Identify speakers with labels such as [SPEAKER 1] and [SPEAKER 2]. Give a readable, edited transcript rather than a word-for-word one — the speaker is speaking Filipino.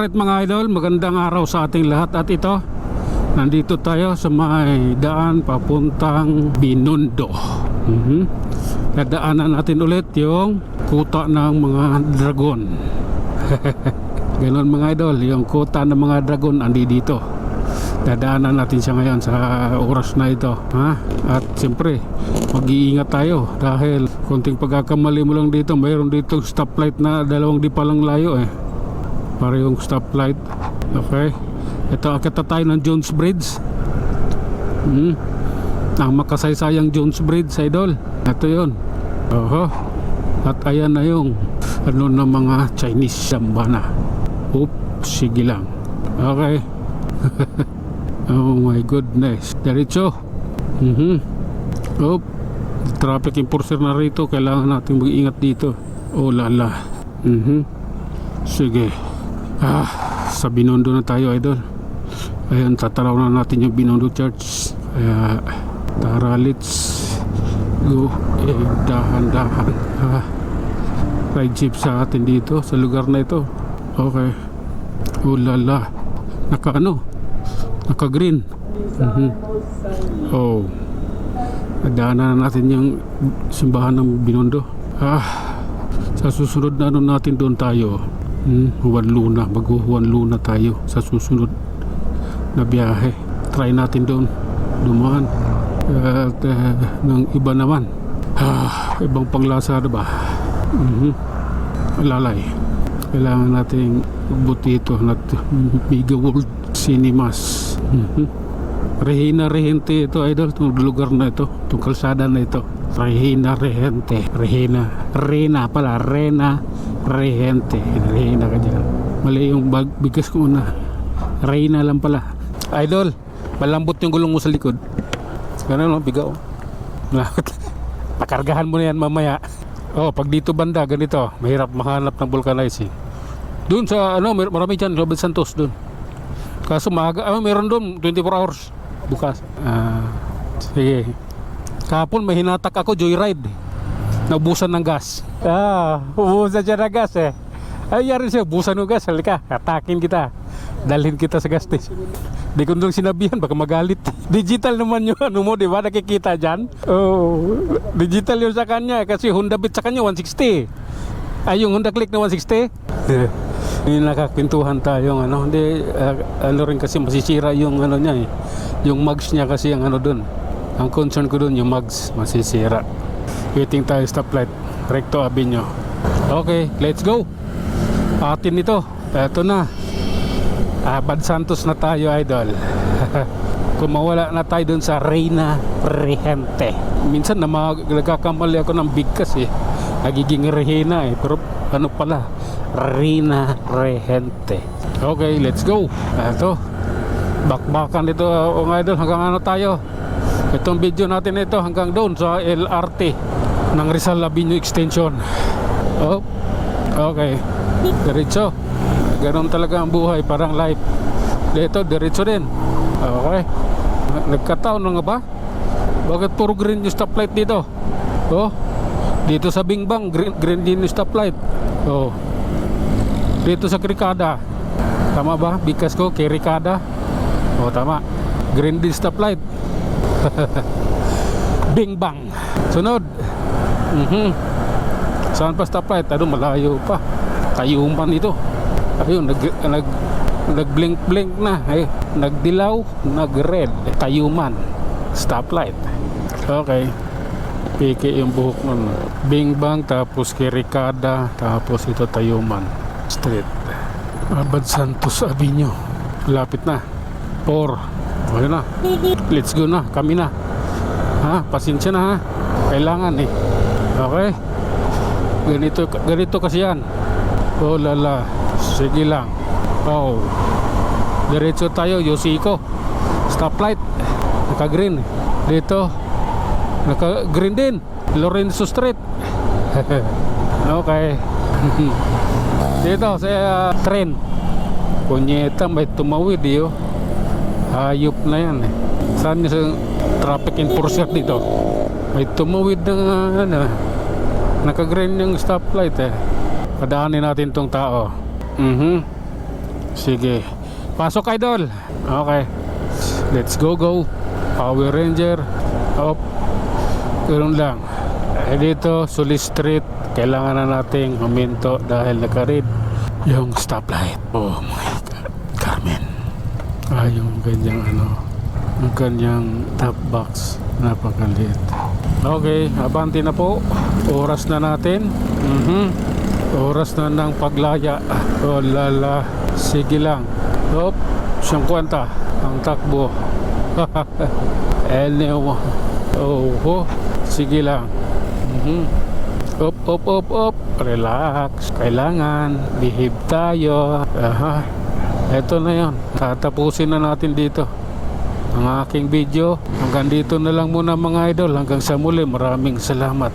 [SPEAKER 1] Alright mga idol, magandang araw sa ating lahat. At ito, nandito tayo sa may daan papuntang Binondo. Nadaanan natin ulit yung kuta ng mga dragon. Ganon mga idol, yung kuta ng mga dragon andi dito. Dadaanan natin siya ngayon sa oras na ito, ha? At siyempre mag-iingat tayo dahil konting pagkakamali mo lang dito, mayroon dito stoplight na dalawang di palang layo para yung stoplight. Okay, ito akita tayo ng Jones Bridge. Ang makasaysayang Jones Bridge, idol. Ito yun. At ayan na yung ano ng mga Chinese dambana. Sige lang. Okay. Oh my goodness. Diretso. Traffic enforcer na rito. Kailangan natin mag-ingat dito. Oh lala. Sige. Sa Binondo na tayo, idol. Ayan, tataraw na natin yung Binondo Church. Kaya tara, let's go. Dahan-dahan. Ride jeep sa atin dito sa lugar na ito. Okay. Oh lala. Naka green. Nadaanan na natin yung simbahan ng Binondo. Sa susunod na ano natin doon tayo. Juan Luna. Mag-Juan Luna tayo sa susunod na biyahe. Try natin doon dumaan. At ng iba naman. Ibang panglasa na ba? Lalay. Kailangan natin buti ito na Mega World Cinemas. Regina Regente ito, idol. Itong lugar na ito, itong kalsada na ito. Regina Regente. Rena Regente. Regina ka dyan. Mali yung bigas ko na. Reina lang pala. Idol, malambot yung gulong mo sa likod. Ganun, bigaw. Pakargahan mo na yan mamaya. Pag dito banda, ganito, mahirap mahanap ng vulcanizing. Doon sa, marami dyan, Robert Santos doon. Kaso maaga, meron doon, 24 hours bukas. Sige. Kahapon may hinatak ako, joyride. Naubusan ng gas. Ubusan siya ng gas Ayari siya, ubusan ng gas. Halika, atakin kita. Dalhin kita sa gas station. Di ko nung sinabihan, baka magalit. Digital naman yung ano mo, di ba? Nakikita dyan. Digital yun sa kanya. Kasi Honda Beat sa kanya, 160. Yung Honda Click na 160. Hindi nakakwentuhan tayo. Hindi, rin kasi masisira yung ano niya Yung mugs niya kasi ang ano dun. Ang concern ko dun, yung mugs masisira. Waiting tayo stoplight. Recto Avenue. Okay, let's go. Atin ito. Eto na. Bad Santos na tayo, idol. Kung mawala na tayo dun sa Reina Regente. Minsan nagkakamali ako ng bigkas nagiging Regina pero ano pala, Reina Regente. Okay, let's go. Ito, bakbakan ito idol, hanggang ano tayo. Itong video natin ito hanggang doon sa LRT ng Rizal Avenue Extension. Okay, diretso. Ganon talaga ang buhay, parang life. Dito, diretso din. Okay. Nagkataon na nga ba? Bakit puro green yung stoplight dito? Dito sa Bingbang, green din yung stoplight. Dito sa Kirikada. Tama ba? Bikas ko, Kirikada. Tama. Green din stoplight. Bingbang. Sunod. Saan pa stoplight? Malayo pa. Tayuman ito. Ayun, nag-blink na. Nagdilaw, nag-red. Tayuman. Stoplight. Okay. Piki yung buhok nun. Bingbang, tapos Kirikada, tapos ito Tayuman Street. Bad Santos Avenue. Lapit na. 4. Okay na. Let's go na. Kami na. Pasensya na Kailangan Okay. Ganito kasi yan. Lala. Sige lang. Diretso tayo, Yosiko. Stoplight. Naka-green. Dito. Naka-green din. Lorenzo Street. Okay. Dito sa train. Punyeta, may tumawid hayop na yan Saan yung sa traffic enforcer dito? May tumawid na naka-green yung stoplight Padaanin natin tong tao. Sige. Pasok, idol. Okay. Let's go. Power Ranger. Up. Ganun lang. Dito, Solis Street. Kailangan na nating huminto dahil naka-red yung stoplight. Oh my God. Carmen. Yung kanyang yung kanyang top box. Napakaliit. Okay, abante na po. Oras na natin. Oras na ng paglaya. Oh lala. Sige lang. Hop. 50 ang takbo. Oh. Sige lang. Up. Relax. Kailangan. Behave tayo. Ito na yon. Tatapusin na natin dito ang aking video. Hanggang dito na lang muna mga idol. Hanggang sa muli. Maraming salamat.